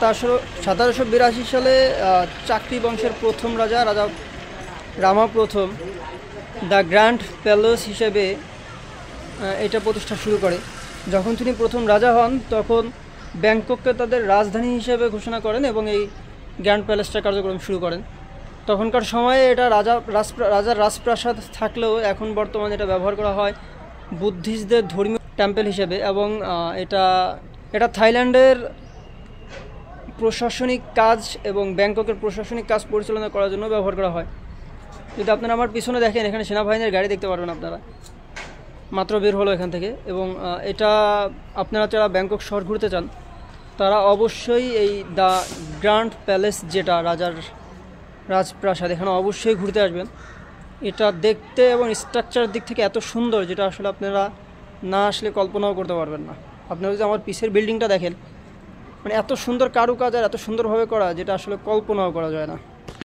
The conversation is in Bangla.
1782 সালে চাকরি বংশের প্রথম রাজা রাজা রামা প্রথম দ্য গ্র্যান্ড প্যালেস হিসেবে এটা প্রতিষ্ঠা শুরু করে। যখন তিনি প্রথম রাজা হন তখন ব্যাংকককে তাদের রাজধানী হিসেবে ঘোষণা করেন এবং এই গ্র্যান্ড প্যালেসটা কার্যক্রম শুরু করেন। তখনকার সময়ে এটা রাজার রাজপ্রাসাদ থাকলেও এখন বর্তমানে এটা ব্যবহার করা হয় বুদ্ধিস্টদের ধর্মীয় টেম্পল হিসেবে। এবং এটা থাইল্যান্ডের প্রশাসনিক কাজ এবং ব্যাংককের প্রশাসনিক কাজ পরিচালনা করার জন্য ব্যবহার করা হয়। যদি আপনারা আমার পিছনে দেখেন, এখানে সেনাবাহিনীর গাড়ি দেখতে পারবেন আপনারা, মাত্র বের হলো এখান থেকে। এবং এটা আপনারা যারা ব্যাংকক শহর ঘুরতে চান তারা অবশ্যই এই দ্য গ্র্যান্ড প্যালেস, যেটা রাজার রাজপ্রাসাদ, এখানে অবশ্যই ঘুরতে আসবেন। এটা দেখতে এবং স্ট্রাকচারের দিক থেকে এত সুন্দর, যেটা আসলে আপনারা না আসলে কল্পনাও করতে পারবেন না। আপনারা যদি আমার পিছের বিল্ডিংটা দেখেন, মানে এত সুন্দর কারুকাজ আর এত সুন্দরভাবে করা, যেটা আসলে কল্পনাও করা যায় না।